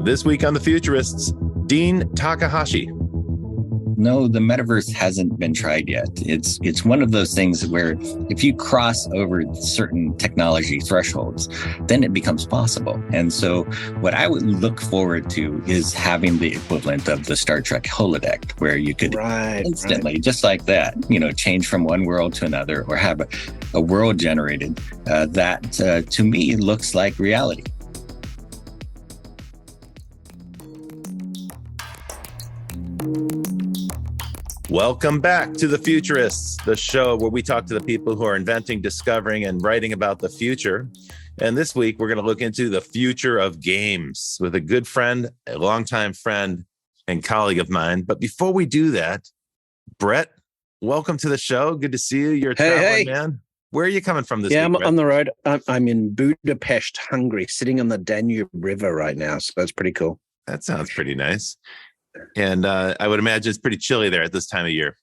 This week on The Futurists, Dean Takahashi. No, the metaverse hasn't been tried yet. It's one of those things where if you cross over certain technology thresholds, then it becomes possible. And so what I would look forward to is having the equivalent of the Star Trek holodeck, where you could instantly, just like that, change from one world to another or have a world generated that to me looks like reality. Welcome back to The Futurists, the show where we talk to the people who are inventing, discovering, and writing about the future. And this week, we're going to look into the future of games with a good friend, a longtime friend, and colleague of mine. But before we do that, Brett, welcome to the show. Good to see you. You're a traveling man. Where are you coming from this week? I'm on the road. I'm in Budapest, Hungary, sitting on the Danube River right now. So that's pretty cool. That sounds pretty nice. And I would imagine it's pretty chilly there at this time of year.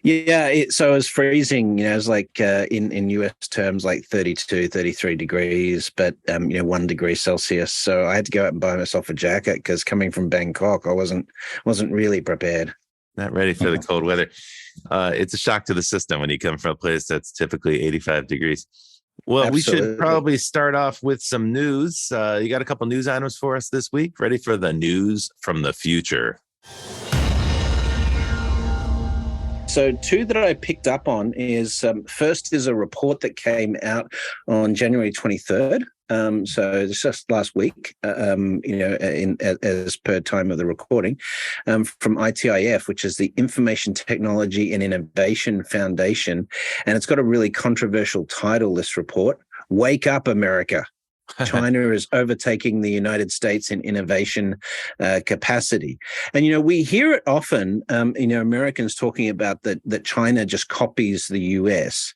Yeah, so it was freezing. It was like in US terms, like 32, 33 degrees, but 1 degree Celsius. So I had to go out and buy myself a jacket because coming from Bangkok, I wasn't really prepared. Not ready for the cold weather. It's a shock to the system when you come from a place that's typically 85 degrees. Well, absolutely. We should probably start off with some news. You got a couple news items for us this week? Ready for the news from the future? So two that I picked up on is first is a report that came out on January 23rd. So it's just last week, as per time of the recording, from ITIF, which is the Information Technology and Innovation Foundation. And it's got a really controversial title, this report, Wake Up, America. China is overtaking the United States in innovation capacity. And, we hear it often, Americans talking about that China just copies the US.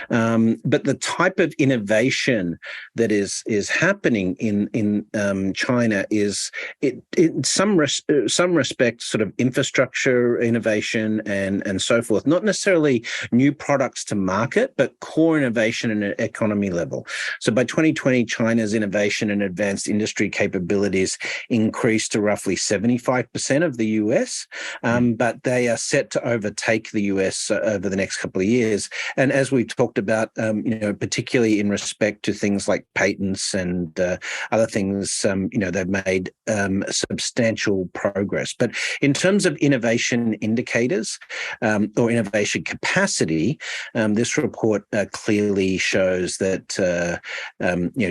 But the type of innovation that is happening in China is, in some respect, sort of infrastructure innovation and so forth, not necessarily new products to market, but core innovation at an economy level. So by 2020, China's innovation and advanced industry capabilities increased to roughly 75% of the US, but they are set to overtake the US over the next couple of years. And as we've talked about, particularly in respect to things like patents and other things, they've made substantial progress. But in terms of innovation indicators or innovation capacity, this report clearly shows that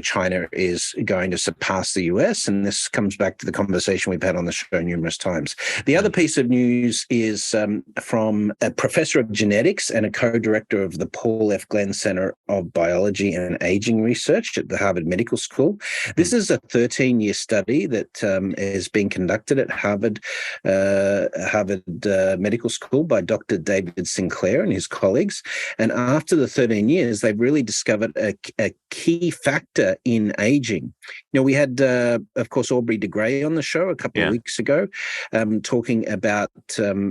China is going to surpass the US, and this comes back to the conversation we've had on the show numerous times. The other piece of news is from a professor of genetics and a co-director of the Paul F. Glenn Center of Biology and Aging Research at the Harvard Medical School. This is a 13-year study that is being conducted at Harvard Medical School by Dr. David Sinclair and his colleagues. And after the 13 years, they've really discovered a key factor in aging. We had, of course, Aubrey de Grey on the show a couple of weeks ago, talking about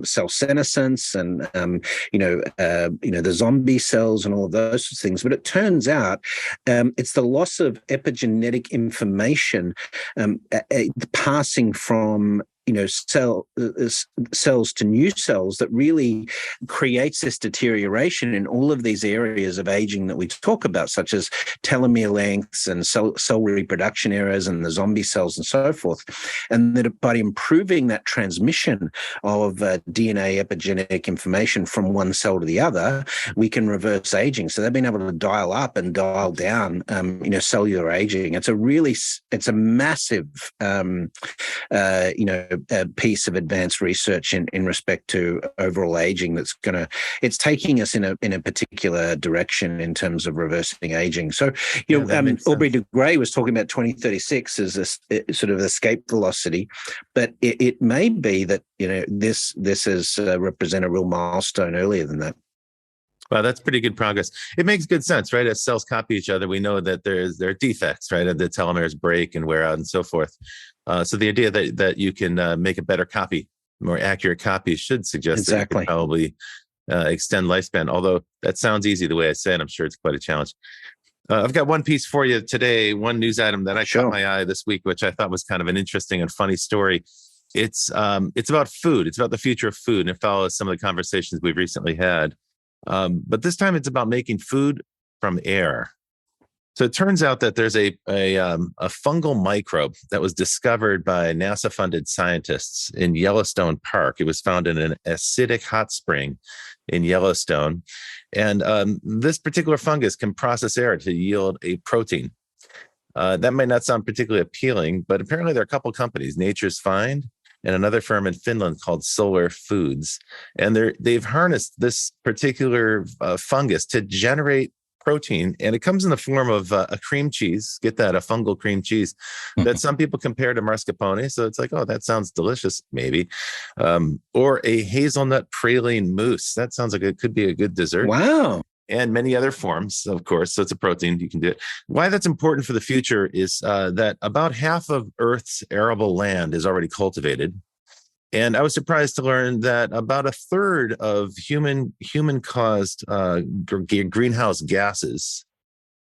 cell senescence and, the zombie cells and all of those sorts of things. But it turns out it's the loss of epigenetic information passing from cells to new cells that really creates this deterioration in all of these areas of aging that we talk about, such as telomere lengths and cell reproduction errors and the zombie cells and so forth. And that by improving that transmission of DNA epigenetic information from one cell to the other, we can reverse aging. So they've been able to dial up and dial down, cellular aging. It's a massive, piece of advanced research in respect to overall aging it's taking us in a particular direction in terms of reversing aging. So, Aubrey de Grey was talking about 2036 as a sort of escape velocity, but it may be that, this is represent a real milestone earlier than that. Well, that's pretty good progress. It makes good sense, right? As cells copy each other, we know that there are defects, right? The telomeres break and wear out and so forth. So the idea that you can make a better copy, more accurate copy, should suggest that you can probably extend lifespan. Although that sounds easy the way I say it, I'm sure it's quite a challenge. I've got one piece for you today, one news item that Sure. caught my eye this week, which I thought was kind of an interesting and funny story. It's about food. It's about the future of food, and it follows some of the conversations we've recently had. But this time it's about making food from air. So it turns out that there's a fungal microbe that was discovered by NASA-funded scientists in Yellowstone Park. It was found in an acidic hot spring in Yellowstone. And this particular fungus can process air to yield a protein. That might not sound particularly appealing, but apparently there are a couple companies, Nature's Find and another firm in Finland called Solar Foods. And they've harnessed this particular fungus to generate protein, and it comes in the form of a cream cheese. Get that, a fungal cream cheese that some people compare to mascarpone. So it's like, oh, that sounds delicious, maybe. Or a hazelnut praline mousse. That sounds like it could be a good dessert. Wow. And many other forms, of course. So it's a protein. You can do it. Why that's important for the future is that about half of Earth's arable land is already cultivated. And I was surprised to learn that about a third of human-caused greenhouse gases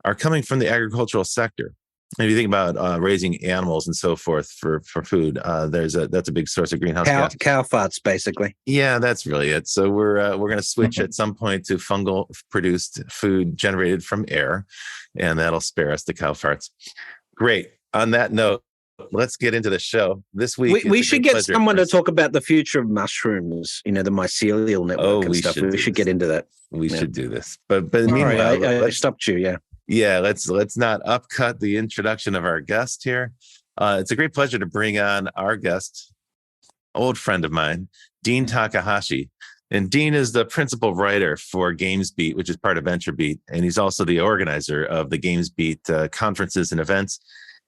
are coming from the agricultural sector. And if you think about raising animals and so forth for food, that's a big source of greenhouse gas. Cow farts, basically. Yeah, that's really it. So we're going to switch at some point to fungal produced food generated from air, and that'll spare us the cow farts. Great. On that note, let's get into the show this week. We should get someone to talk about the future of mushrooms. The mycelial network and stuff. We should get into that. We should do this. But meanwhile, I stopped you. Yeah. Yeah. Let's not upcut the introduction of our guest here. It's a great pleasure to bring on our guest, old friend of mine, Dean Takahashi. And Dean is the principal writer for GamesBeat, which is part of VentureBeat, and he's also the organizer of the GamesBeat conferences and events.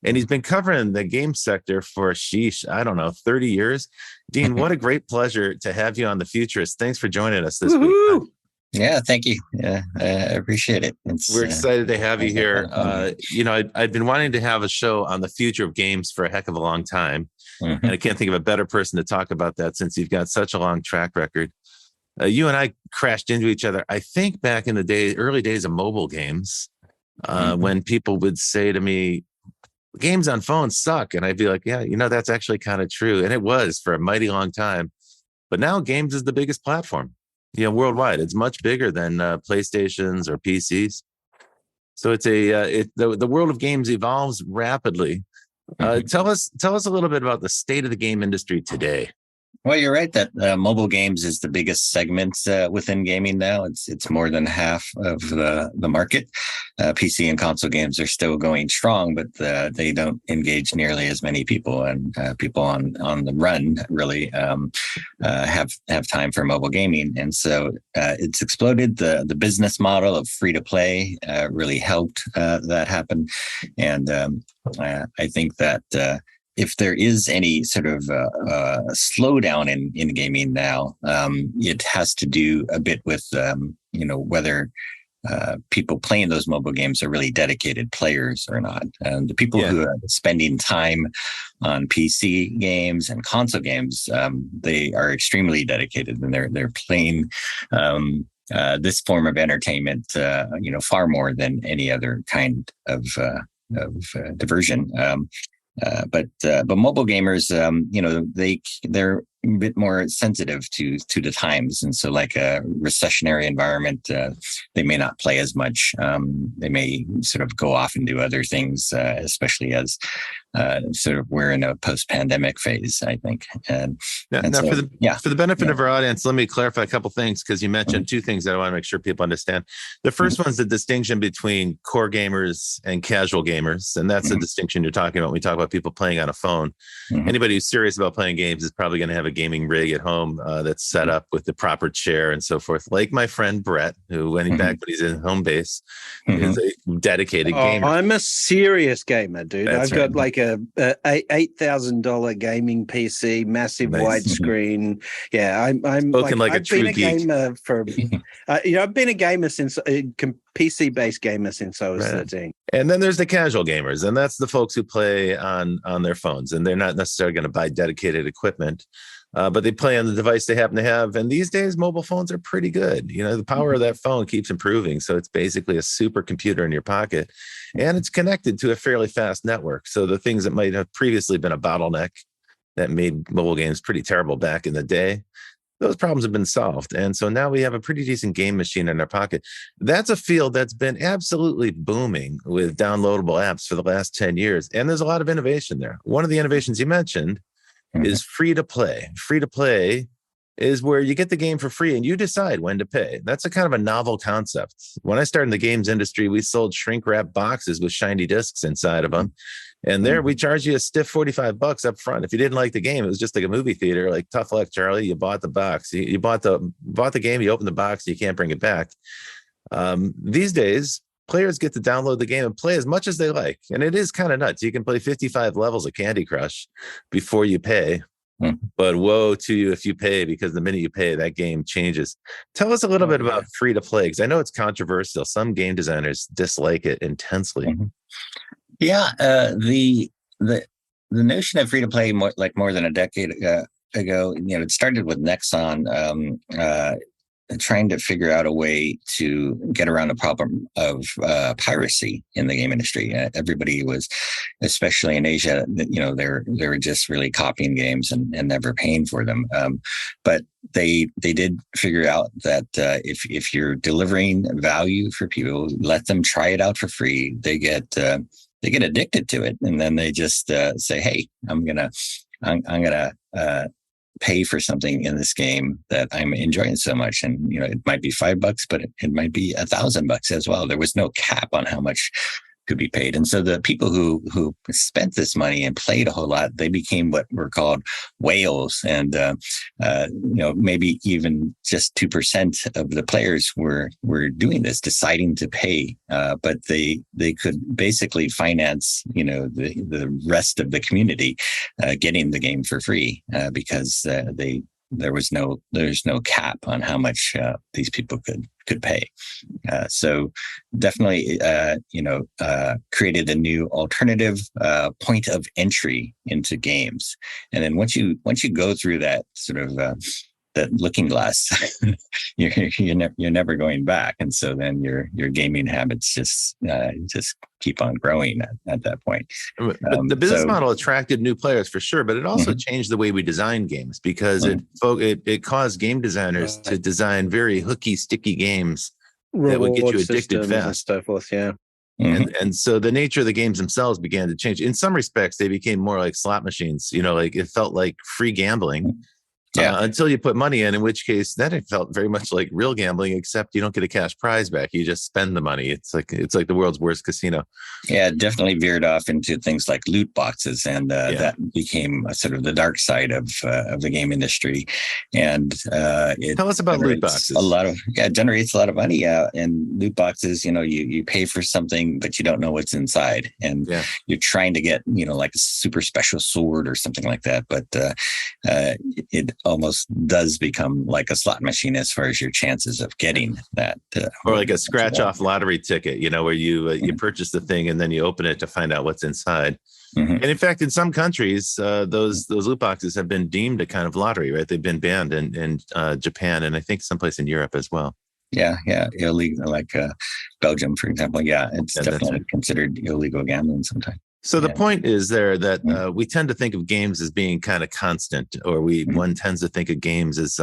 And he's been covering the game sector for, 30 years. Dean, what a great pleasure to have you on The Futurists. Thanks for joining us this week. Yeah, thank you. Yeah, I appreciate it. We're excited to have you here. I'd been wanting to have a show on the future of games for a heck of a long time. And I can't think of a better person to talk about that since you've got such a long track record. You and I crashed into each other, I think, back in the early days of mobile games, when people would say to me, games on phones suck. And I'd be like, yeah, that's actually kind of true. And it was for a mighty long time. But now games is the biggest platform, worldwide. It's much bigger than PlayStations or PCs. So it's the world of games evolves rapidly. Tell us a little bit about the state of the game industry today. Well, you're right that mobile games is the biggest segment within gaming now. It's more than half of the market. PC and console games are still going strong, but they don't engage nearly as many people, and people on the run really have time for mobile gaming. And so it's exploded. The business model of free to play really helped that happen, and I think that. If there is any sort of slowdown in gaming now, it has to do a bit with, whether people playing those mobile games are really dedicated players or not. And the people who are spending time on PC games and console games, they are extremely dedicated, and they're playing this form of entertainment, far more than any other kind of diversion. But mobile gamers, they're a bit more sensitive to the times, and so like a recessionary environment, they may not play as much. They may sort of go off and do other things, especially as sort of we're in a post-pandemic phase, I think. For the benefit of our audience, let me clarify a couple things, because you mentioned two things that I want to make sure people understand. The first one's the distinction between core gamers and casual gamers, and that's the distinction you're talking about when we talk about people playing on a phone. Anybody who's serious about playing games is probably going to have a gaming rig at home that's set up with the proper chair and so forth. Like my friend Brett, who when he's in home base, is a dedicated gamer. I'm a serious gamer, dude. That's I've got like a $8,000 gaming PC, massive widescreen. Yeah, I'm like a true geek. Gamer for I've been a gamer since PC-based gamer since I was 13. And then there's the casual gamers, and that's the folks who play on their phones, and they're not necessarily going to buy dedicated equipment. but they play on the device they happen to have. And these days, mobile phones are pretty good. The power of that phone keeps improving. So it's basically a supercomputer in your pocket, and it's connected to a fairly fast network. So the things that might have previously been a bottleneck that made mobile games pretty terrible back in the day, those problems have been solved. And so now we have a pretty decent game machine in our pocket. That's a field that's been absolutely booming with downloadable apps for the last 10 years. And there's a lot of innovation there. One of the innovations you mentioned is free to play. Free to play is where you get the game for free and you decide when to pay. That's a kind of a novel concept. When I started in the games industry, we sold shrink wrap boxes with shiny discs inside of them. And there we charge you a stiff $45 up front. If you didn't like the game, it was just like a movie theater, like tough luck, Charlie. You bought the box, you bought the game, you open the box, you can't bring it back. These days, players get to download the game and play as much as they like. And it is kind of nuts. You can play 55 levels of Candy Crush before you pay. But woe to you if you pay, because the minute you pay, that game changes. Tell us a little bit about free to play, because I know it's controversial. Some game designers dislike it intensely. Yeah, the notion of free to play more than a decade ago, it started with Nexon trying to figure out a way to get around the problem of piracy in the game industry. Everybody was, especially in Asia, they were just really copying games and never paying for them. But they did figure out that if you're delivering value for people, let them try it out for free. They get addicted to it, and then they just say, "Hey, I'm gonna pay for something in this game that I'm enjoying so much." And it might be $5, but it might be $1,000 as well. There was no cap on how much could be paid. And so the people who spent this money and played a whole lot, they became what were called whales. And, maybe even just 2% of the players were doing this, deciding to pay. But they could basically finance, the rest of the community getting the game for free because there's no cap on how much these people could pay. So definitely, created a new alternative point of entry into games. And then once you go through that sort of that looking glass, you're never going back. And so then your gaming habits just keep on growing at that point. But the business model attracted new players for sure, but it also changed the way we design games, because it caused game designers to design very hooky, sticky games that would get you addicted fast and so forth. Yeah. And so the nature of the games themselves began to change. In some respects, they became more like slot machines. Like it felt like free gambling. Until you put money in which case then it felt very much like real gambling, except you don't get a cash prize back. You just spend the money. It's like the world's worst casino. Yeah, it definitely veered off into things like loot boxes, and that became sort of the dark side of the game industry. And tell us about loot boxes. It generates a lot of money. And loot boxes, you pay for something, but you don't know what's inside, and you're trying to get like a super special sword or something like that, but it almost does become like a slot machine as far as your chances of getting that. Or like a scratch off lottery ticket, where you purchase the thing and then you open it to find out what's inside. And in fact, in some countries, those loot boxes have been deemed a kind of lottery, right? They've been banned in Japan, and I think someplace in Europe as well. Yeah, illegal, like Belgium, for example. Yeah, it's definitely considered illegal gambling sometimes. So the point is there that we tend to think of games as being kind of constant, or one tends to think of games as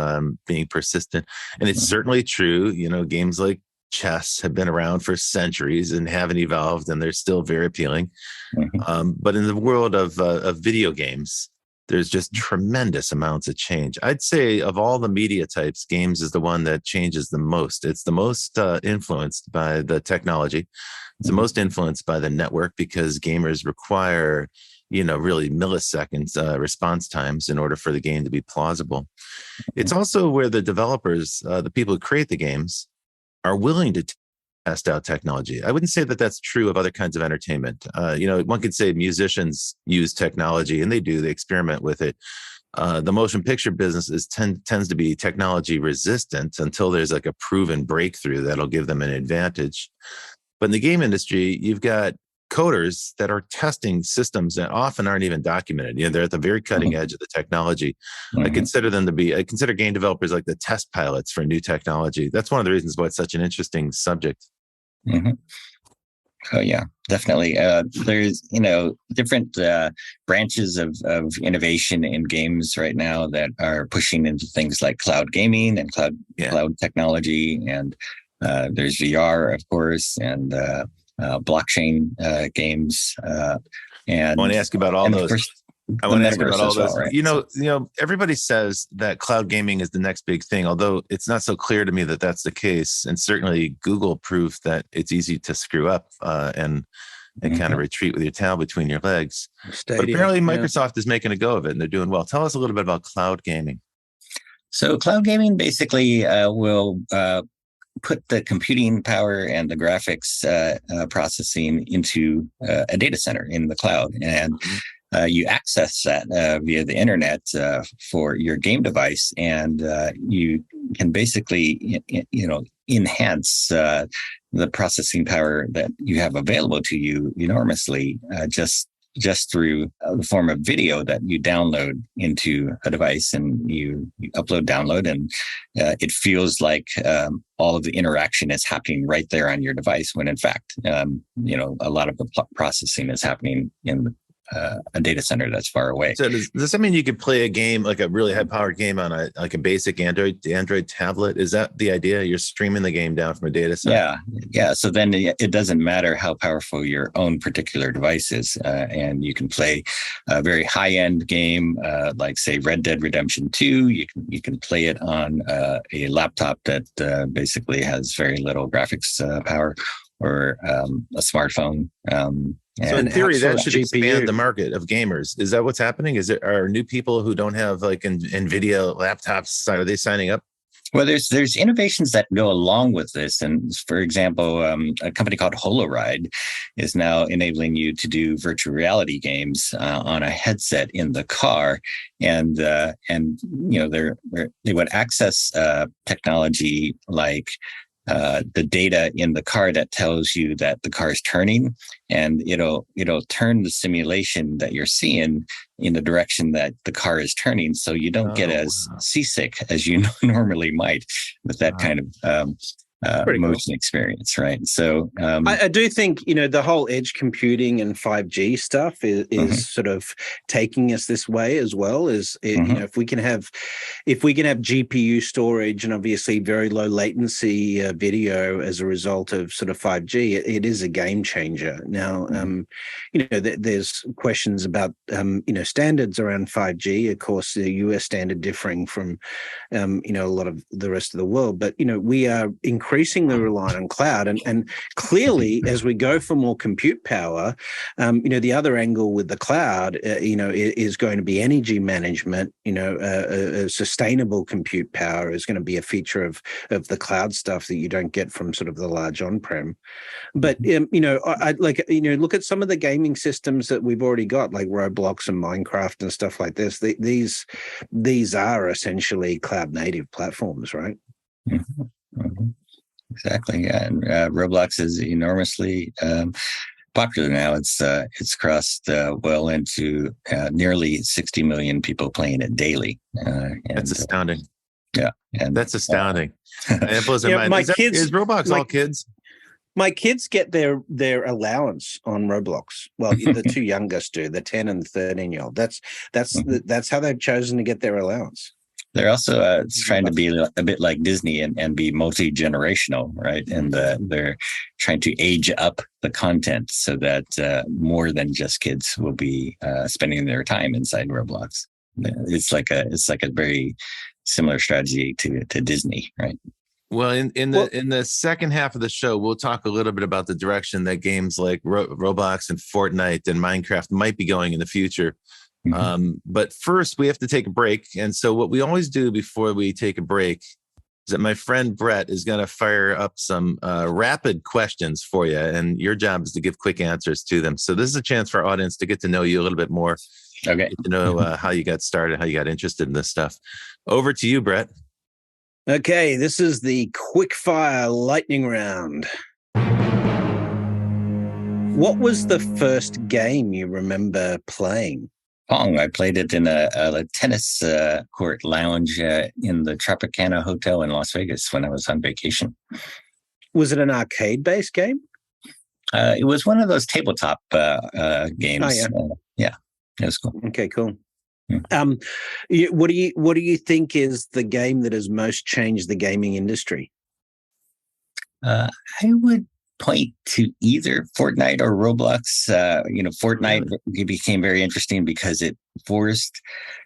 being persistent. And it's certainly true. Games like chess have been around for centuries and haven't evolved, and they're still very appealing. But in the world of video games, there's just tremendous amounts of change. I'd say of all the media types, games is the one that changes the most. It's the most influenced by the technology. It's the most influenced by the network, because gamers require, really milliseconds response times in order for the game to be plausible. It's also where the developers, the people who create the games, are willing to test out technology. I wouldn't say that that's true of other kinds of entertainment. One could say musicians use technology, and they do. They experiment with it. The motion picture business tends to be technology resistant until there's like a proven breakthrough that'll give them an advantage. But in the game industry, you've got coders that are testing systems that often aren't even documented. They're at the very cutting edge of the technology. I consider game developers like the test pilots for new technology. That's one of the reasons why it's such an interesting subject. Oh yeah, definitely. There's different branches of innovation in games right now that are pushing into things like cloud gaming and cloud technology, and there's VR, of course, and blockchain games. And I want to ask you about all those. I want to ask you about all those. Right? Everybody says that cloud gaming is the next big thing, although it's not so clear to me that that's the case. And certainly Google proved that it's easy to screw up and kind of retreat with your tail between your legs. But apparently Microsoft is making a go of it, and they're doing well. Tell us a little bit about cloud gaming. So cloud gaming basically will put the computing power and the graphics processing into a data center in the cloud. And you access that via the internet for your game device, and you can basically, enhance the processing power that you have available to you enormously just through the form of video that you download into a device, and you upload, download, and it feels like all of the interaction is happening right there on your device, when in fact, a lot of the processing is happening in a data center that's far away. So does that mean you could play a game, like a really high-powered game, on a basic Android tablet? Is that the idea? You're streaming the game down from a data center? Yeah. So then it doesn't matter how powerful your own particular device is, and you can play a very high-end game, like say Red Dead Redemption 2. You can play it on a laptop that basically has very little graphics power, or a smartphone. So in theory, that should expand the market of gamers. Is that what's happening? Are new people who don't have like NVIDIA laptops, are they signing up? Well, there's innovations that go along with this. And for example, a company called Holoride is now enabling you to do virtual reality games on a headset in the car. And they would access technology like the data in the car that tells you that the car is turning, and it'll turn the simulation that you're seeing in the direction that the car is turning, so you don't get as seasick as you normally might with that kind of motion experience, right? So I do think the whole edge computing and 5G stuff is sort of taking us this way as well. If we can have GPU storage and obviously very low latency video as a result of sort of 5G, it is a game changer. Now, there's questions about standards around 5G. Of course, the US standard differing from a lot of the rest of the world, but we are increasingly reliant on cloud, and clearly as we go for more compute power, the other angle with the cloud is going to be energy management. Sustainable compute power is going to be a feature of the cloud stuff that you don't get from sort of the large on-prem. But look at some of the gaming systems that we've already got, like Roblox and Minecraft and stuff like this. These are essentially cloud native platforms, right? Exactly. Yeah, and Roblox is enormously popular now. It's crossed well into nearly 60 million people playing it daily. That's astounding. Yeah, and that's astounding. It blows my mind. Is Roblox all kids? My kids get their allowance on Roblox. Well, the two youngest do, the 10 and the 13-year-old. That's how they've chosen to get their allowance. They're also trying to be a bit like Disney and be multi-generational, right? And they're trying to age up the content so that more than just kids will be spending their time inside Roblox. It's like a very similar strategy to Disney, right? Well, in the second half of the show, we'll talk a little bit about the direction that games like Roblox and Fortnite and Minecraft might be going in the future. But first, we have to take a break. And so what we always do before we take a break is that my friend Brett is going to fire up some rapid questions for you. And your job is to give quick answers to them. So this is a chance for our audience to get to know you a little bit more. Okay. Get to know how you got started, how you got interested in this stuff. Over to you, Brett. Okay, this is the quick fire lightning round. What was the first game you remember playing? Pong. I played it in a tennis court lounge in the Tropicana Hotel in Las Vegas when I was on vacation. Was it an arcade-based game? It was one of those tabletop games. Oh, yeah, it was cool. Okay, cool. Hmm. What do you think is the game that has most changed the gaming industry? I would point to either Fortnite or Roblox. Fortnite became very interesting because it forced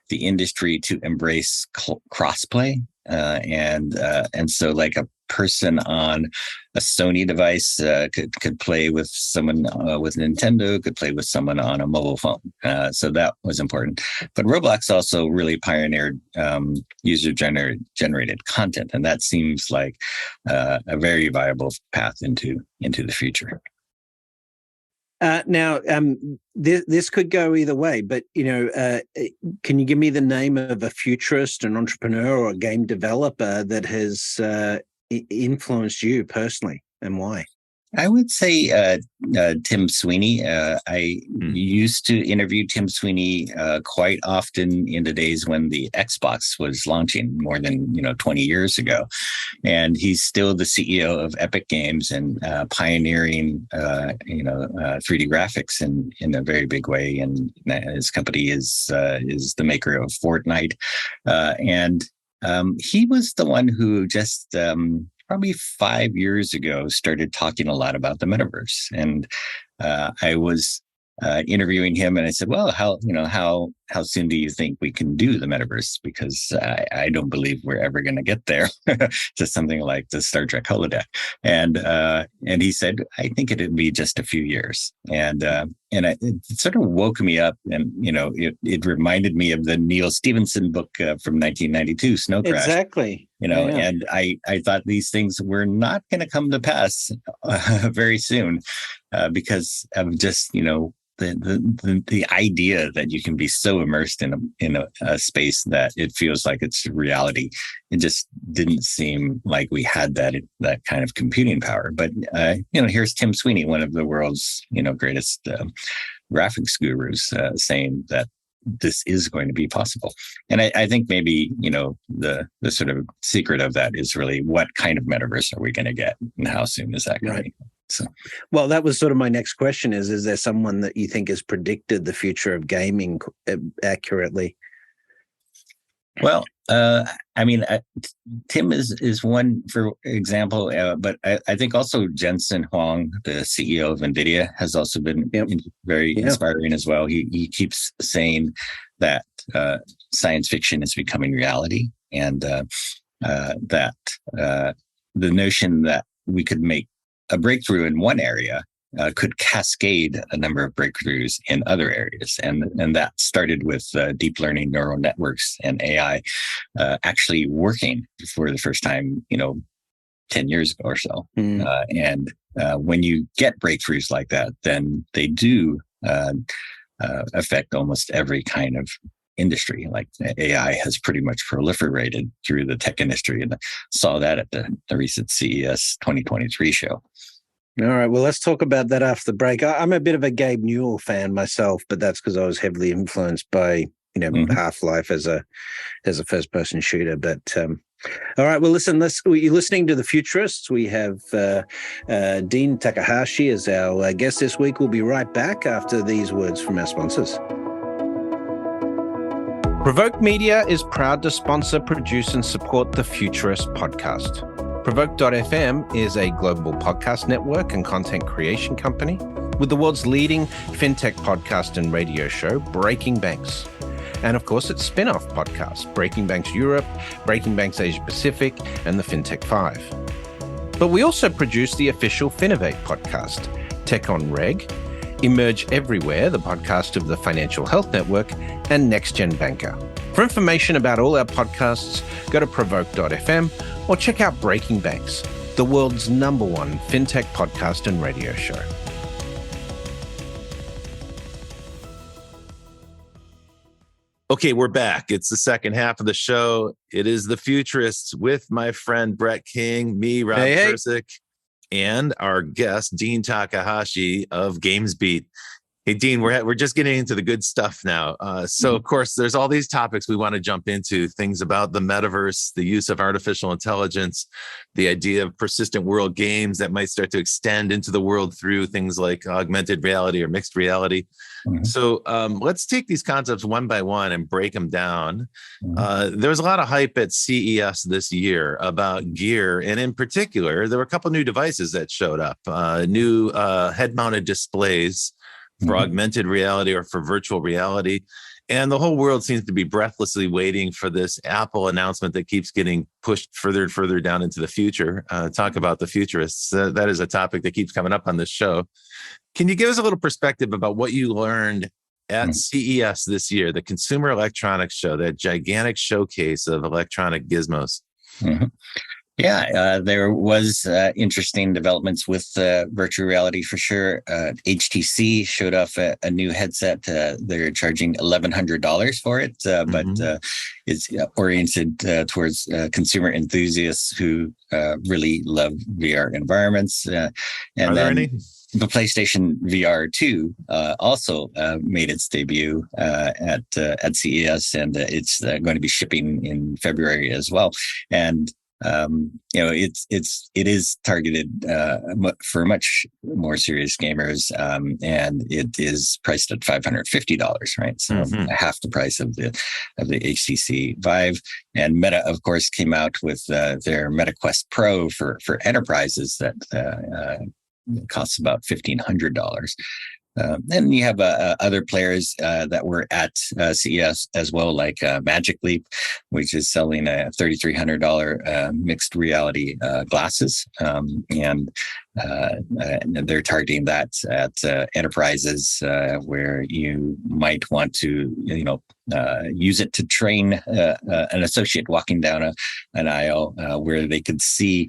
the industry to embrace crossplay, and so like a person on a Sony device could play with someone with Nintendo, could play with someone on a mobile phone. So that was important. But Roblox also really pioneered user-generated content, and that seems like a very viable path into the future. Now, this could go either way, but can you give me the name of a futurist, an entrepreneur, or a game developer that has influenced you personally, and why? I would say Tim Sweeney. I used to interview Tim Sweeney quite often in the days when the Xbox was launching more than 20 years ago, and he's still the CEO of Epic Games and pioneering 3D graphics in a very big way. And his company is the maker of Fortnite, and he was the one who just probably 5 years ago started talking a lot about the metaverse. And I was interviewing him, and I said, well, how soon do you think we can do the metaverse? Because I don't believe we're ever going to get there to something like the Star Trek holodeck. And he said, I think it'd be just a few years. And it sort of woke me up, and it reminded me of the Neil Stephenson book from 1992, Snow Crash. Exactly. And I thought these things were not going to come to pass very soon because of just the idea that you can be so immersed in a space that it feels like it's reality. It just didn't seem like we had that kind of computing power. But here's Tim Sweeney, one of the world's greatest graphics gurus, saying that this is going to be possible. And I think maybe the sort of secret of that is really what kind of metaverse are we going to get, and how soon is that going to be? So, well, that was sort of my next question: is there someone that you think has predicted the future of gaming accurately? Well, Tim is one, for example, but I think also Jensen Huang, the CEO of NVIDIA, has also been very inspiring as well. He keeps saying that science fiction is becoming reality, and that the notion that we could make a breakthrough in one area could cascade a number of breakthroughs in other areas. And that started with deep learning neural networks and AI actually working for the first time, 10 years ago or so. And when you get breakthroughs like that, then they do affect almost every kind of industry. Like AI has pretty much proliferated through the tech industry, and I saw that at the recent CES 2023 show. All right. Well, let's talk about that after the break. I'm a bit of a Gabe Newell fan myself, but that's because I was heavily influenced by, Half-Life as a first-person shooter. But all right. Well, listen. You're listening to the Futurists. We have Dean Takahashi as our guest this week. We'll be right back after these words from our sponsors. Provoke Media is proud to sponsor, produce, and support the Futurist podcast. Provoke.fm is a global podcast network and content creation company with the world's leading fintech podcast and radio show, Breaking Banks. And of course, its spin-off podcast, Breaking Banks Europe, Breaking Banks Asia Pacific, and the FinTech 5. But we also produce the official Finovate podcast, Tech on Reg, Emerge Everywhere, the podcast of the Financial Health Network, and Next Gen Banker. For information about all our podcasts, go to provoke.fm or check out Breaking Banks, the world's #1 fintech podcast and radio show. Okay, we're back. It's the second half of the show. It is the Futurists with my friend Brett King, me, Rob Tercek, and our guest, Dean Takahashi of GamesBeat. Hey, Dean, we're just getting into the good stuff now. So, of course, there's all these topics we want to jump into, things about the metaverse, the use of artificial intelligence, the idea of persistent world games that might start to extend into the world through things like augmented reality or mixed reality. Mm-hmm. So let's take these concepts one by one and break them down. Mm-hmm. There was a lot of hype at CES this year about gear. And in particular, there were a couple new devices that showed up, new head-mounted displays for augmented reality or for virtual reality. And the whole world seems to be breathlessly waiting for this Apple announcement that keeps getting pushed further and further down into the future. Talk about the futurists. That is a topic that keeps coming up on this show. Can you give us a little perspective about what you learned at CES this year, the Consumer Electronics Show, that gigantic showcase of electronic gizmos? Mm-hmm. Yeah, there was interesting developments with virtual reality for sure. HTC showed off a new headset. They're charging $1,100 for it, but it's oriented towards consumer enthusiasts who really love VR environments. And are there any? The PlayStation VR 2 also made its debut at CES, and it's going to be shipping in February as well. And it is targeted for much more serious gamers, and it is priced at $550, right? So half the price of the HTC Vive. And Meta, of course, came out with their Meta Quest Pro for enterprises that costs about $1,500. Then you have other players that were at CES as well, like Magic Leap, which is selling a $3,300 mixed reality glasses, and they're targeting that at enterprises where you might want to, use it to train an associate walking down an aisle where they could see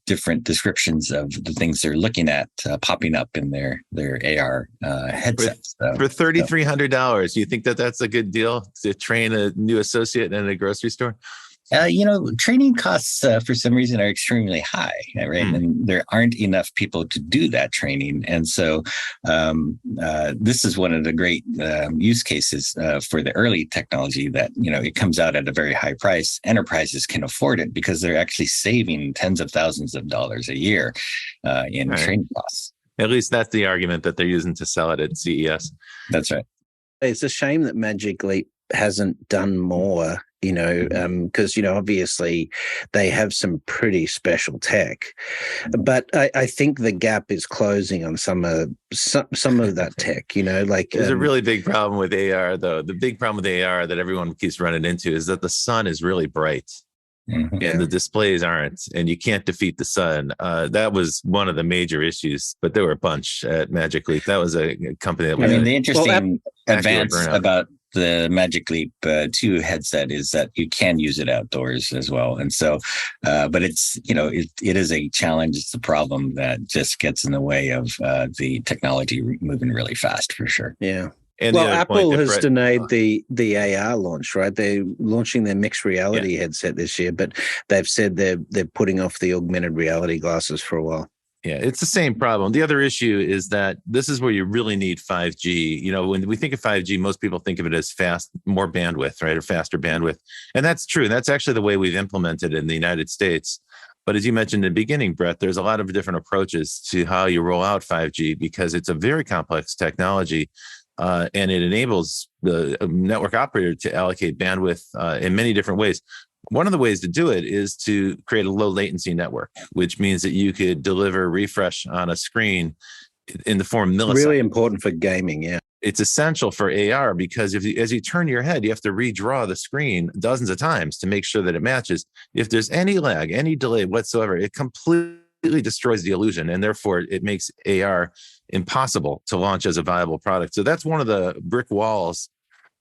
different descriptions of the things they're looking at popping up in their AR headsets. For $3,300, do you think that's a good deal to train a new associate in a grocery store? Training costs for some reason are extremely high, right? And there aren't enough people to do that training. And so this is one of the great use cases for the early technology that, it comes out at a very high price. Enterprises can afford it because they're actually saving tens of thousands of dollars a year in training costs. At least that's the argument that they're using to sell it at CES. That's right. It's a shame that Magic Leap hasn't done more, because, obviously they have some pretty special tech, but I think the gap is closing on some of that tech, There's a really big problem with AR, though. The big problem with AR that everyone keeps running into is that the sun is really bright. And the displays aren't, and you can't defeat the sun. That was one of the major issues, but there were a bunch at Magic Leap. That was a company that the interesting advance about the Magic Leap 2 headset is that you can use it outdoors as well. And so, but it's, it is a challenge. It's a problem that just gets in the way of the technology moving really fast, for sure. Yeah. And Apple has denied the AR launch, right? They're launching their mixed reality headset this year, but they've said they're putting off the augmented reality glasses for a while. Yeah, it's the same problem. The other issue is that this is where you really need 5G. When we think of 5G, most people think of it as fast, more bandwidth, right? Or faster bandwidth. And that's true. That's actually the way we've implemented it in the United States. But as you mentioned in the beginning, Brett, there's a lot of different approaches to how you roll out 5G because it's a very complex technology. And it enables the network operator to allocate bandwidth in many different ways. One of the ways to do it is to create a low latency network, which means that you could deliver refresh on a screen in the form of milliseconds. Really important for gaming, yeah. It's essential for AR because as you turn your head, you have to redraw the screen dozens of times to make sure that it matches. If there's any lag, any delay whatsoever, it completely destroys the illusion, and therefore it makes AR impossible to launch as a viable product. So that's one of the brick walls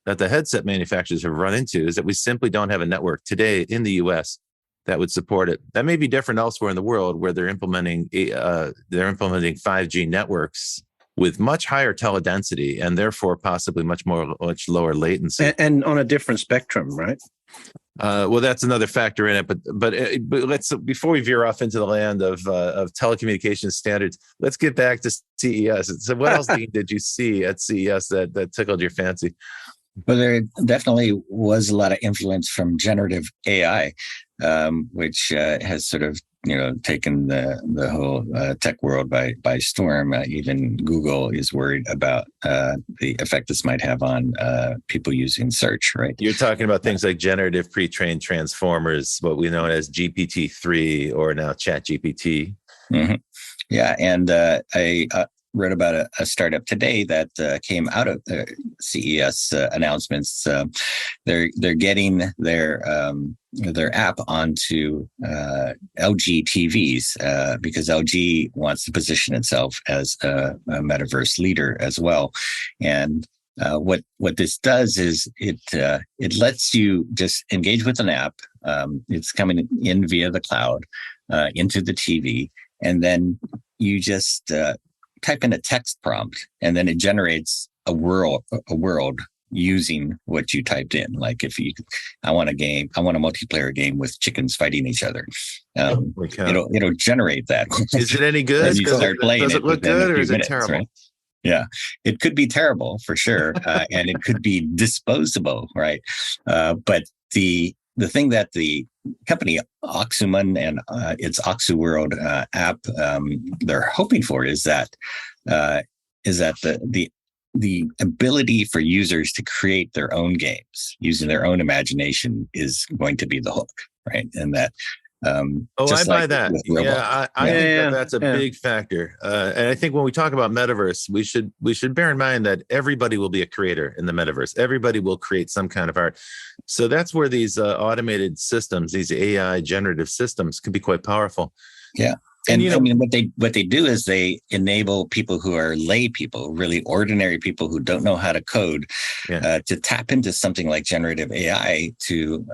that the headset manufacturers have run into, is that we simply don't have a network today in the US that would support it. That may be different elsewhere in the world where they're implementing 5G networks with much higher teledensity and therefore possibly much lower latency. And on a different spectrum, right? Well, that's another factor in it, but let's, before we veer off into the land of telecommunications standards, let's get back to CES. So, what else, Dean, did you see at CES that tickled your fancy? Well, there definitely was a lot of influence from generative AI, which has sort of taken the whole tech world by storm. Even Google is worried about the effect this might have on people using search. Right? You're talking about things like generative pre-trained transformers, what we know as GPT-3 or now ChatGPT. Mm-hmm. Yeah, and I read about a startup today that came out of CES announcements. They're getting their app onto LG TVs because LG wants to position itself as a metaverse leader as well. And what this does is it lets you just engage with an app. It's coming in via the cloud into the TV, and then you just type in a text prompt, and then it generates a world using what you typed in. Like I want a multiplayer game with chickens fighting each other. It'll generate that. Is it any good? You start playing does it look good, or is it terrible? Right? Yeah, it could be terrible for sure, and it could be disposable, right? But the thing that the company Oxuman and its Oxu World app they're hoping for is that the ability for users to create their own games using their own imagination is going to be the hook, right? And that I buy that. Yeah, I think that's a big factor. And I think when we talk about metaverse, we should bear in mind that everybody will be a creator in the metaverse. Everybody will create some kind of art. So that's where these automated systems, these AI generative systems, can be quite powerful. Yeah. And I mean, what they do is they enable people who are lay people, really ordinary people who don't know how to code, to tap into something like generative AI to,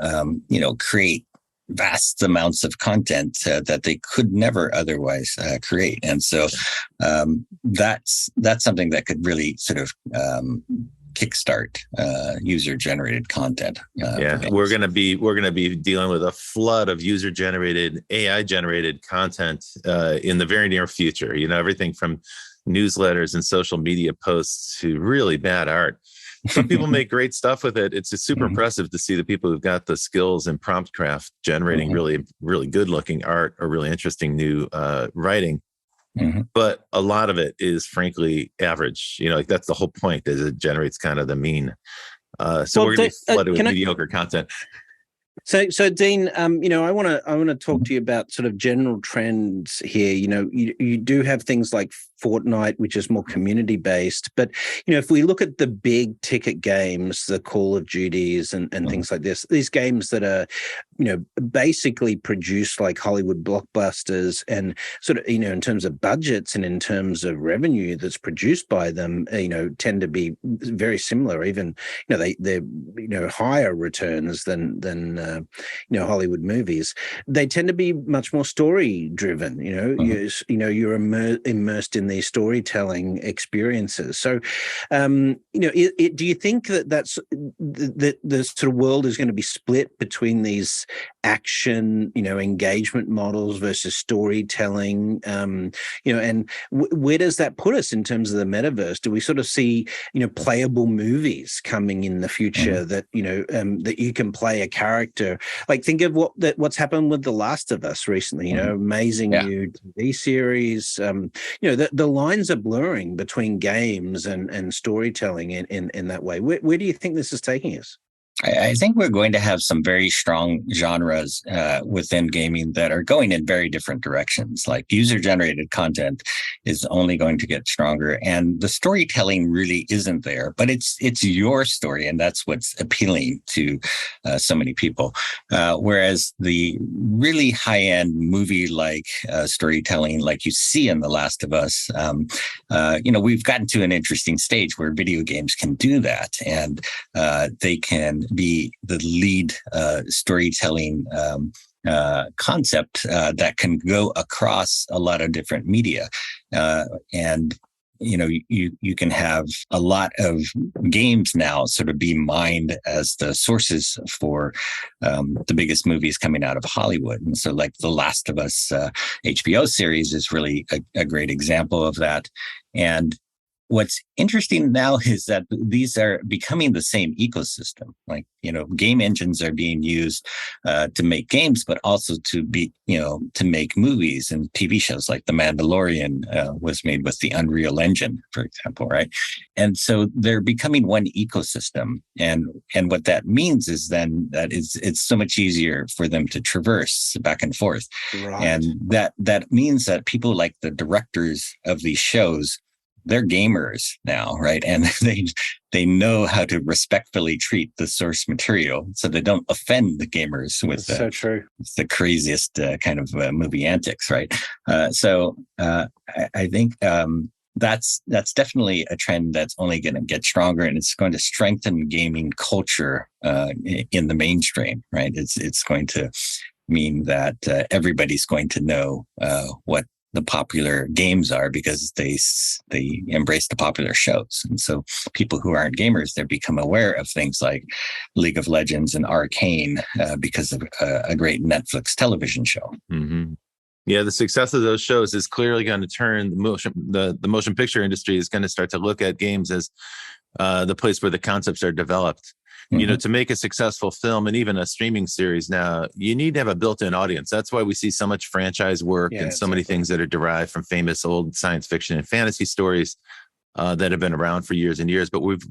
create vast amounts of content that they could never otherwise create. And so that's something that could really sort of kickstart user-generated content. We're gonna be dealing with a flood of user-generated, AI-generated content in the very near future. Everything from newsletters and social media posts to really bad art. Some people make great stuff with it. It's just super impressive to see the people who've got the skills in prompt craft generating really, really good looking art or really interesting new writing. But a lot of it is frankly average. That's the whole point, is it generates kind of the mean. So we're going to be flooded with mediocre content. So Dean, I want to talk to you about sort of general trends here. You do have things like Fortnite, which is more community based, but if we look at the big ticket games, the Call of Duties and things like this, these games that are basically produced like Hollywood blockbusters, and sort of in terms of budgets and in terms of revenue that's produced by them, tend to be very similar. Even they're higher returns than Hollywood movies. They tend to be much more story driven. You're immersed in these storytelling experiences. So, do you think that that's the sort of world is going to be split between these action, engagement models versus storytelling? And where does that put us in terms of the metaverse? Do we sort of see, playable movies coming in the future that, that you can play a character? Like, think of what's happened with The Last of Us recently, amazing new TV series. The lines are blurring between games and storytelling in that way. Where do you think this is taking us? I think we're going to have some very strong genres within gaming that are going in very different directions. Like user-generated content is only going to get stronger, and the storytelling really isn't there. But it's your story, and that's what's appealing to so many people. Whereas the really high-end movie-like storytelling, like you see in The Last of Us, we've gotten to an interesting stage where video games can do that, and they can be the lead storytelling concept that can go across a lot of different media. And you can have a lot of games now sort of be mined as the sources for the biggest movies coming out of Hollywood. And so like the Last of Us HBO series is really a great example of that. And what's interesting now is that these are becoming the same ecosystem. Like, game engines are being used to make games, but also to make movies and TV shows. Like The Mandalorian was made with the Unreal Engine, for example, right? And so they're becoming one ecosystem. And what that means is then that it's so much easier for them to traverse back and forth. Right. And that means that people like the directors of these shows, they're gamers now, right? And they know how to respectfully treat the source material so they don't offend the gamers with so true. The craziest kind of movie antics, right? So I think that's definitely a trend that's only going to get stronger, and it's going to strengthen gaming culture in the mainstream, right? It's going to mean that everybody's going to know what the popular games are because they embrace the popular shows. And so people who aren't gamers, they become aware of things like League of Legends and Arcane because of a great Netflix television show. Mm-hmm. Yeah, the success of those shows is clearly going to turn the motion picture industry is going to start to look at games as the place where the concepts are developed. Mm-hmm. To make a successful film and even a streaming series now, you need to have a built-in audience. That's why we see so much franchise work and so many things that are derived from famous old science fiction and fantasy stories that have been around for years and years. But we've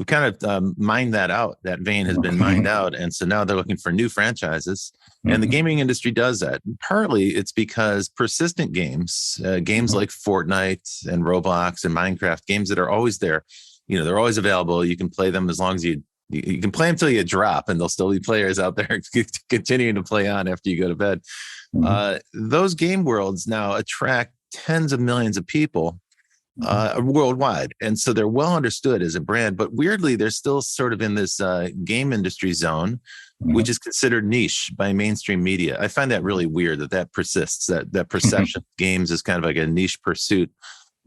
kind of mined that out. That vein has been mined out. And so now they're looking for new franchises. Mm-hmm. And the gaming industry does that. Partly it's because persistent games like Fortnite and Roblox and Minecraft, games that are always there, they're always available. You can play them as long as you can play until you drop, and there'll still be players out there continuing to play on after you go to bed. Mm-hmm. Those game worlds now attract tens of millions of people worldwide. And so they're well understood as a brand, but weirdly, they're still sort of in this game industry zone, which is considered niche by mainstream media. I find that really weird that persists, that perception of games is kind of like a niche pursuit.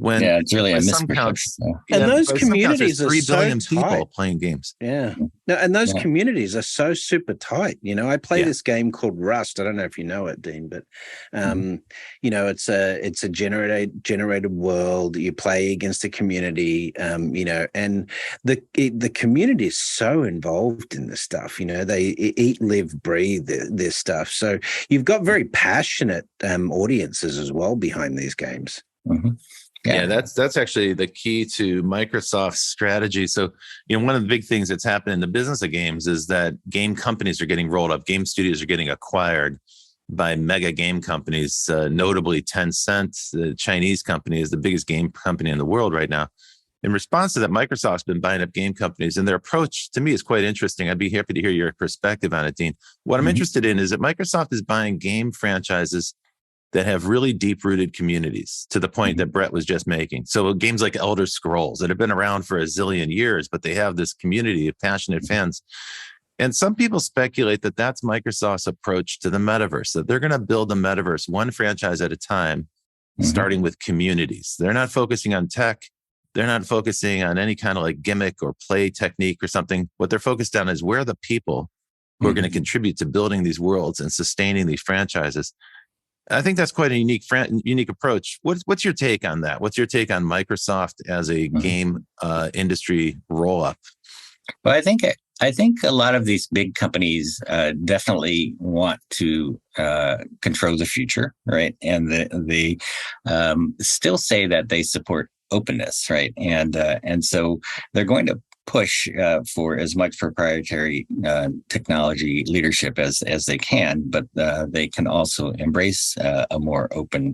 When it's really a misperception. And those communities are 3 billion so people tight. playing games. Yeah. No, and those communities are so super tight. I play this game called Rust. I don't know if you know it, Dean, but it's a generated world. You play against a community, and the community is so involved in this stuff. They eat, live, breathe this stuff. So you've got very passionate audiences as well behind these games. Mm-hmm. Yeah, that's actually the key to Microsoft's strategy. So, one of the big things that's happened in the business of games is that game companies are getting rolled up. Game studios are getting acquired by mega game companies, notably Tencent, the Chinese company, is the biggest game company in the world right now. In response to that, Microsoft's been buying up game companies, and their approach to me is quite interesting. I'd be happy to hear your perspective on it, Dean. What I'm interested in is that Microsoft is buying game franchises that have really deep-rooted communities to the point that Brett was just making. So games like Elder Scrolls that have been around for a zillion years, but they have this community of passionate fans. And some people speculate that that's Microsoft's approach to the metaverse, that they're going to build the metaverse one franchise at a time, starting with communities. They're not focusing on tech. They're not focusing on any kind of like gimmick or play technique or something. What they're focused on is where are the people who are going to contribute to building these worlds and sustaining these franchises. I think that's quite a unique approach. What's your take on that? What's your take on Microsoft as a game industry roll-up? Well, I think a lot of these big companies definitely want to control the future, right? And they still say that they support openness, right? And so they're going to push for as much proprietary technology leadership as they can, but they can also embrace a more open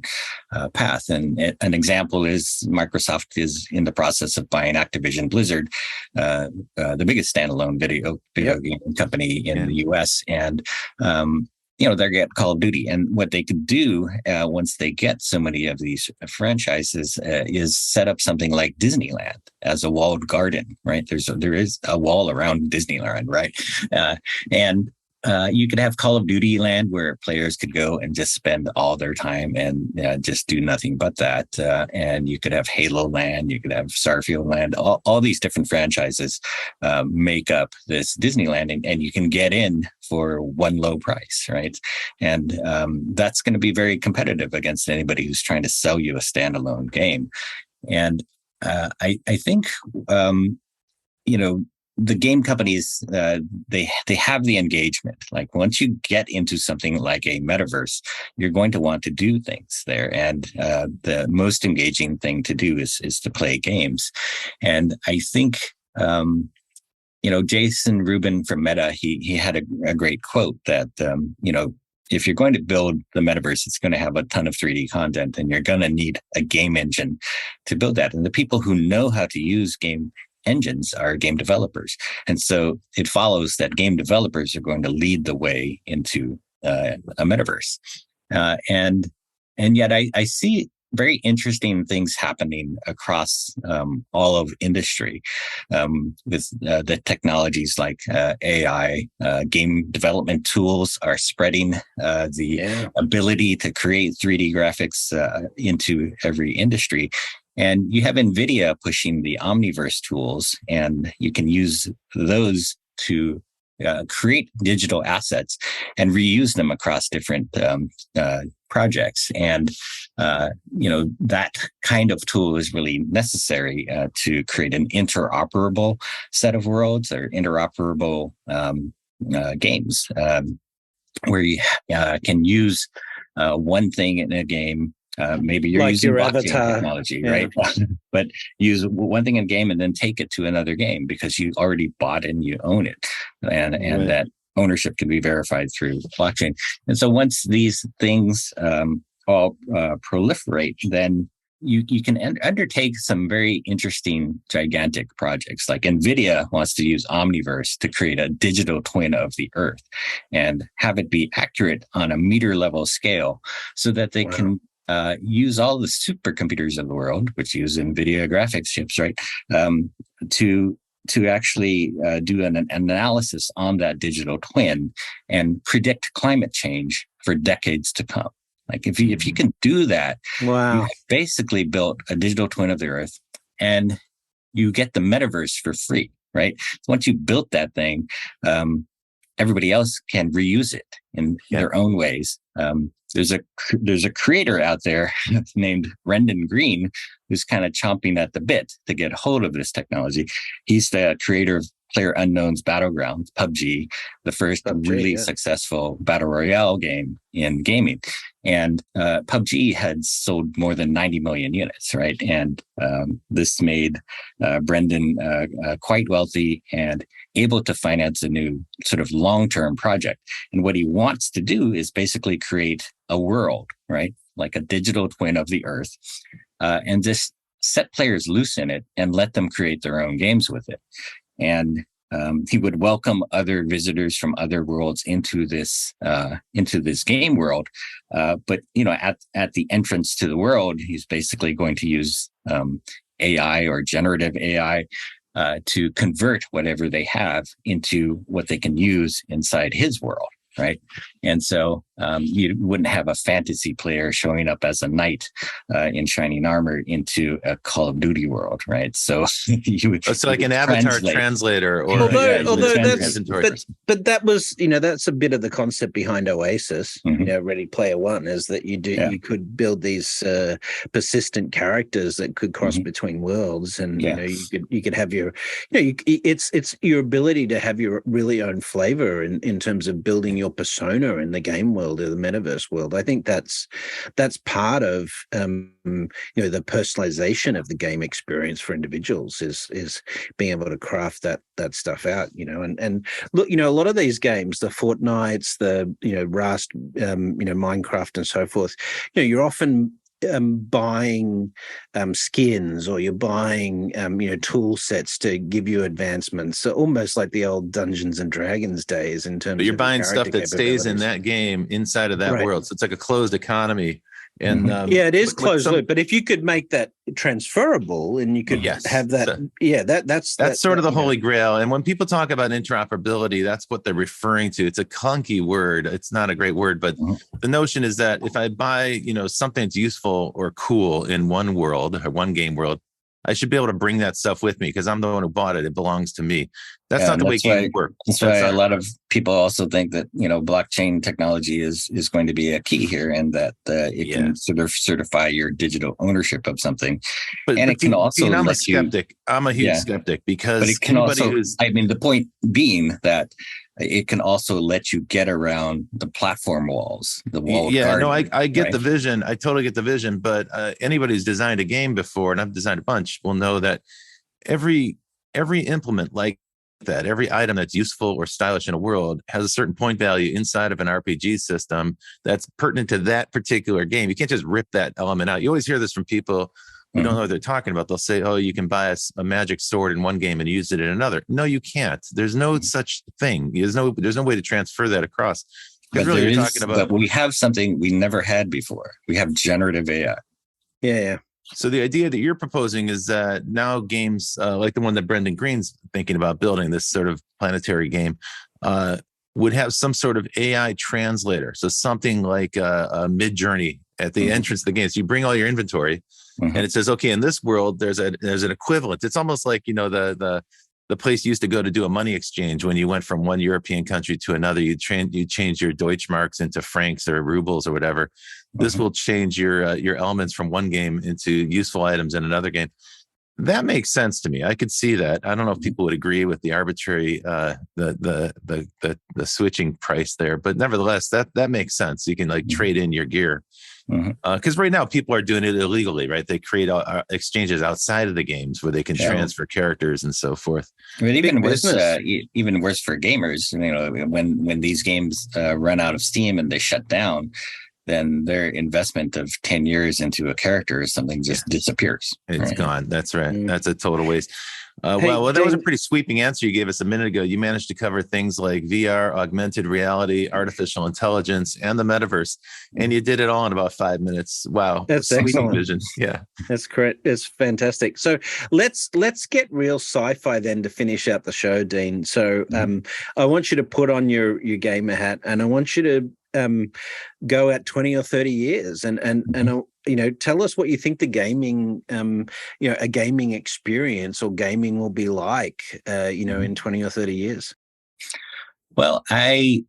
path. And an example is Microsoft is in the process of buying Activision Blizzard, the biggest standalone video game company in the US. And they're getting Call of Duty. And what they could do once they get so many of these franchises is set up something like Disneyland as a walled garden, right? There is a wall around Disneyland, right? And You could have Call of Duty land where players could go and just spend all their time and just do nothing but that. And you could have Halo land, you could have Starfield land, all these different franchises make up this Disneyland, and you can get in for one low price, right? And that's going to be very competitive against anybody who's trying to sell you a standalone game. And I think, the game companies, they have the engagement. Like once you get into something like a metaverse, you're going to want to do things there. And the most engaging thing to do is to play games. And I think, Jason Rubin from Meta, he had a great quote that, if you're going to build the metaverse, it's going to have a ton of 3D content, and you're going to need a game engine to build that. And the people who know how to use game engines are game developers. And so it follows that game developers are going to lead the way into a metaverse. And yet I see very interesting things happening across all of industry with the technologies like AI. Game development tools are spreading the ability to create 3D graphics into every industry. And you have NVIDIA pushing the Omniverse tools, and you can use those to create digital assets and reuse them across different projects. And, that kind of tool is really necessary to create an interoperable set of worlds or interoperable games where you can use one thing in a game. Maybe you're like using your blockchain avatar technology, right? But use one thing in a game and then take it to another game because you already bought it and you own it. And that ownership can be verified through blockchain. And so once these things all proliferate, then you can undertake some very interesting, gigantic projects. Like NVIDIA wants to use Omniverse to create a digital twin of the Earth and have it be accurate on a meter level scale so that they can use all the supercomputers of the world, which use NVIDIA graphics chips, right, to actually do an analysis on that digital twin and predict climate change for decades to come. Like if you can do that, you basically built a digital twin of the Earth, and you get the metaverse for free, right? So once you built that thing, everybody else can reuse it in their own ways. There's a creator out there named Brendan Green who's kind of chomping at the bit to get hold of this technology. He's the creator of PlayerUnknown's Battlegrounds, PUBG, the first really successful battle royale game in gaming. And PUBG had sold more than 90 million units, right? And this made Brendan quite wealthy and able to finance a new sort of long-term project. And what he wants to do is basically create a world, right? Like a digital twin of the Earth, and just set players loose in it and let them create their own games with it. And he would welcome other visitors from other worlds into this game world. But at the entrance to the world, he's basically going to use AI or generative AI to convert whatever they have into what they can use inside his world. Right. And so you wouldn't have a fantasy player showing up as a knight in shining armor into a Call of Duty world. Right. So it's like an avatar translator or but that was, that's a bit of the concept behind Oasis, Ready Player One, is that you could build these persistent characters that could cross between worlds. And, you could have your, it's your ability to have your really own flavor in terms of building your persona in the game world or the metaverse world. I think that's part of the personalization of the game experience for individuals is being able to craft that stuff out. And look, a lot of these games, the Fortnites, the Rust, Minecraft, and so forth, you're often buying skins, or you're buying tool sets to give you advancements, so almost like the old Dungeons and Dragons days in terms but you're of buying stuff that stays in that game inside of that world, so it's like a closed economy And yeah, it is but closed loop. But if you could make that transferable and you could have that, that's sort of the holy grail. And when people talk about interoperability, that's what they're referring to. It's a clunky word. It's not a great word, but the notion is that if I buy, something that's useful or cool in one world or one game world, I should be able to bring that stuff with me because I'm the one who bought it. It belongs to me. That's not the way games work. That's why a lot of people also think that, blockchain technology is going to be a key here, and that it can sort of certify your digital ownership of something. But it can also I'm a skeptic. I'm a huge skeptic because but it can also, the point being that it can also let you get around the platform walls, the wall. I get the vision. I totally get the vision. But anybody who's designed a game before, and I've designed a bunch, will know that every implement like that, every item that's useful or stylish in a world has a certain point value inside of an RPG system that's pertinent to that particular game. You can't just rip that element out. You always hear this from people who don't know what they're talking about. They'll say, oh, you can buy a magic sword in one game and use it in another. No, you can't. There's no such thing. There's no way to transfer that across. But really, you're talking about, but we have something we never had before. We have generative AI. Yeah. So the idea that you're proposing is that now games like the one that Brendan Green's thinking about building, this sort of planetary game, would have some sort of AI translator. So something like a Mid-Journey at the entrance of the game. So you bring all your inventory, and it says, okay, in this world, there's an equivalent. It's almost like, the place you used to go to do a money exchange when you went from one European country to another. You change your Deutschmarks into francs or rubles or whatever. This will change your elements from one game into useful items in another game. That makes sense to me. I could see that. I don't know if people would agree with the arbitrary the switching price there, but nevertheless, that makes sense. You can trade in your gear. Because right now people are doing it illegally, right? They create exchanges outside of the games where they can transfer characters and so forth. But even worse for gamers, when these games run out of steam and they shut down, then their investment of 10 years into a character or something just disappears. It's gone. That's right. That's a total waste. Well, that was a pretty sweeping answer you gave us a minute ago. You managed to cover things like VR, augmented reality, artificial intelligence, and the metaverse, and you did it all in about 5 minutes. Wow, that's excellent vision. Yeah, that's great. It's fantastic. So let's get real sci-fi then to finish out the show, Dean. So I want you to put on your gamer hat, and I want you to go at 20 or 30 years and tell us what you think the gaming, a gaming experience or gaming will be like, in 20 or 30 years. Well, I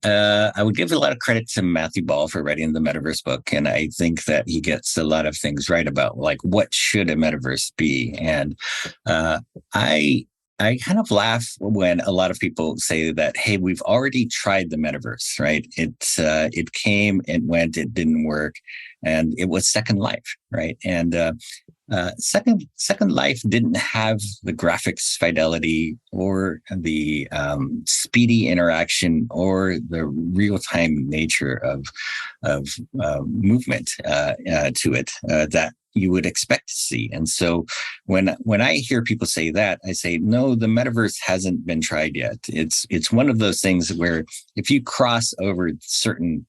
would give a lot of credit to Matthew Ball for writing the metaverse book. And I think that he gets a lot of things right about what should a metaverse be. And I kind of laugh when a lot of people say that, hey, we've already tried the metaverse, right? It came and went, it didn't work, and it was Second Life, right? And Second Life didn't have the graphics fidelity or the speedy interaction or the real-time nature of movement to it that you would expect to see. And so when I hear people say that, I say, no, the metaverse hasn't been tried yet. It's one of those things where if you cross over certain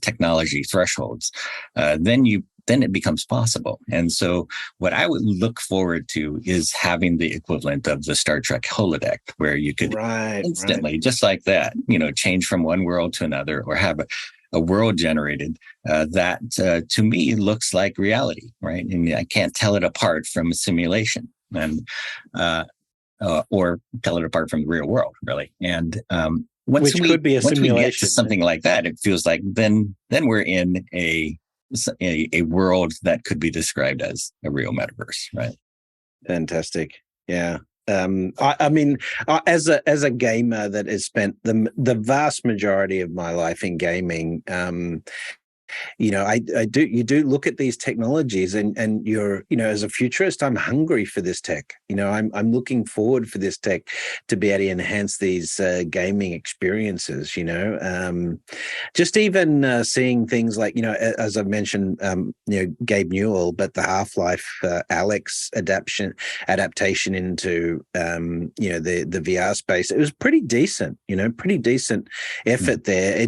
technology thresholds, then it becomes possible. And so what I would look forward to is having the equivalent of the Star Trek holodeck, where you could instantly, just like that, change from one world to another, or have a world generated that to me looks like reality, right? And I can't tell it apart from a simulation, and or tell it apart from the real world, really. And once we get to something like that, it feels like then we're in a world that could be described as a real metaverse, right? Fantastic. Yeah. I mean, as a gamer that has spent the vast majority of my life in gaming, you do look at these technologies and you're, as a futurist, I'm hungry for this tech. I'm looking forward for this tech to be able to enhance these gaming experiences, just even seeing things like, as I mentioned, Gabe Newell, but the Half-Life Alex adaptation into, the VR space. It was pretty decent effort there.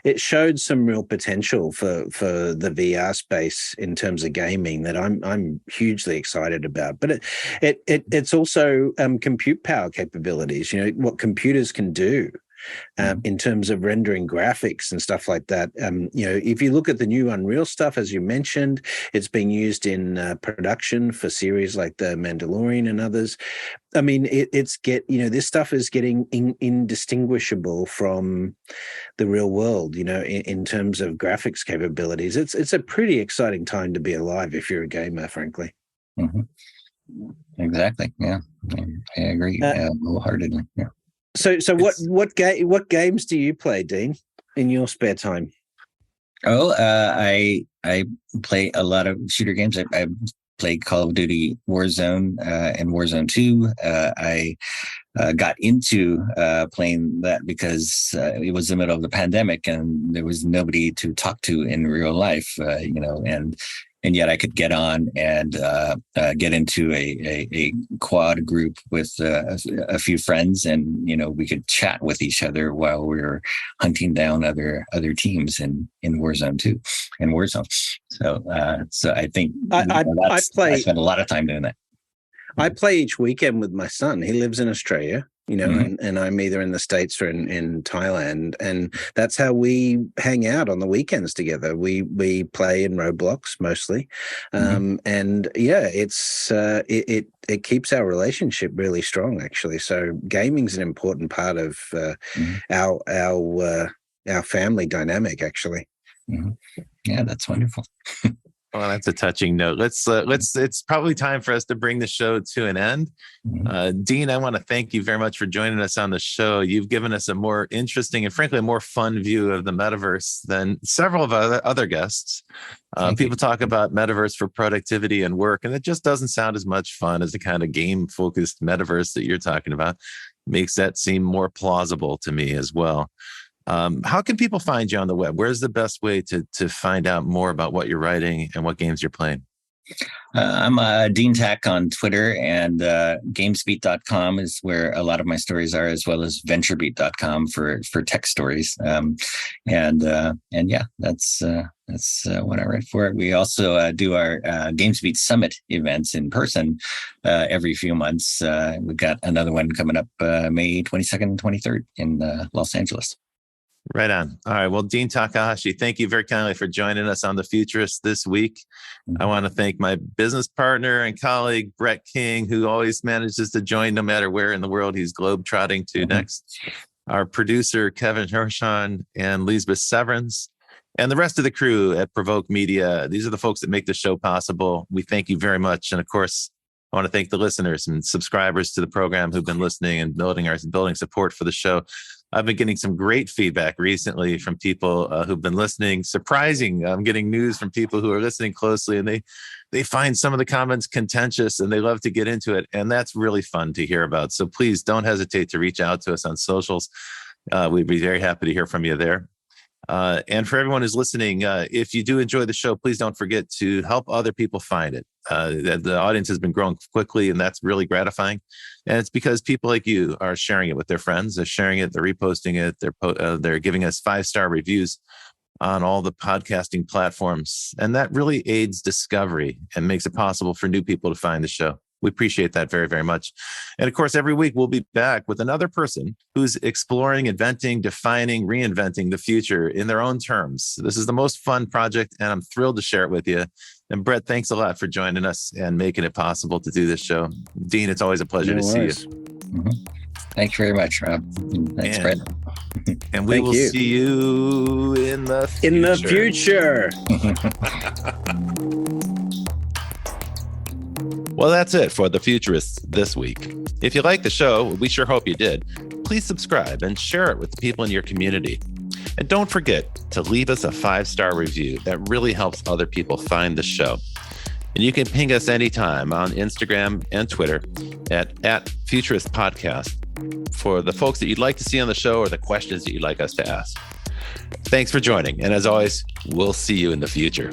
It showed some real potential for the VR space in terms of gaming that I'm hugely excited about. But it's also compute power capabilities. You know what computers can do. In terms of rendering graphics and stuff like that. You know, if you look at the new Unreal stuff, as you mentioned, it's being used in production for series like The Mandalorian and others. I mean, this stuff is getting indistinguishable from the real world, you know, in terms of graphics capabilities. It's a pretty exciting time to be alive if you're a gamer, frankly. Mm-hmm. Exactly. Yeah, I agree wholeheartedly. Yeah. So what games do you play, Dean, in your spare time? Oh, I play a lot of shooter games. I play Call of Duty Warzone and Warzone 2. I got into playing that because it was the middle of the pandemic and there was nobody to talk to in real life, you know, and yet I could get on and get into a quad group with a few friends, and you know we could chat with each other while we were hunting down other teams in Warzone 2 and Warzone. So I think I spent a lot of time doing that. I play each weekend with my son. He lives in Australia, you know, and I'm either in the States or in Thailand, and that's how we hang out on the weekends together. We play in Roblox mostly, and yeah, it keeps our relationship really strong, actually. So gaming's an important part of our family dynamic, actually. Yeah, that's wonderful. Well, that's a touching note. It's probably time for us to bring the show to an end. Dean, I want to thank you very much for joining us on the show. You've given us a more interesting and frankly, a more fun view of the metaverse than several of other guests. People talk about metaverse for productivity and work, and it just doesn't sound as much fun as the kind of game-focused metaverse that you're talking about. Makes that seem more plausible to me as well. How can people find you on the web? Where's the best way to find out more about what you're writing and what games you're playing? I'm Dean Tak on Twitter, and gamesbeat.com is where a lot of my stories are, as well as venturebeat.com for tech stories. And yeah, that's what I write for. We also do our GamesBeat Summit events in person every few months. We've got another one coming up May 22nd and 23rd in Los Angeles. Right on. All right. Well, Dean Takahashi, thank you very kindly for joining us on The Futurists this week. I want to thank my business partner and colleague, Brett King, who always manages to join no matter where in the world he's globetrotting to next. Our producer, Kevin Hirschon and Lisbeth Severance, and the rest of the crew at Provoke Media. These are the folks that make the show possible. We thank you very much. And of course, I want to thank the listeners and subscribers to the program who've been listening and building support for the show. I've been getting some great feedback recently from people who've been listening. Surprising. I'm getting news from people who are listening closely, and they find some of the comments contentious and they love to get into it. And that's really fun to hear about. So please don't hesitate to reach out to us on socials. We'd be very happy to hear from you there. And for everyone who's listening, if you do enjoy the show, please don't forget to help other people find it. The audience has been growing quickly, and that's really gratifying. And it's because people like you are sharing it with their friends. They're sharing it, they're reposting it, they're giving us 5-star reviews on all the podcasting platforms. And that really aids discovery and makes it possible for new people to find the show. We appreciate that very, very much. And of course, every week we'll be back with another person who's exploring, inventing, defining, reinventing the future in their own terms. This is the most fun project, and I'm thrilled to share it with you. And Brett, thanks a lot for joining us and making it possible to do this show. Dean, it's always a pleasure to see you. Thanks very much, Rob. Thanks, Brett. And we will see you in the future. Well, that's it for The Futurists this week. If you like the show, we sure hope you did. Please subscribe and share it with the people in your community. And don't forget to leave us a 5-star review. That really helps other people find the show. And you can ping us anytime on Instagram and Twitter at Futurist Podcast for the folks that you'd like to see on the show or the questions that you'd like us to ask. Thanks for joining. And as always, we'll see you in the future.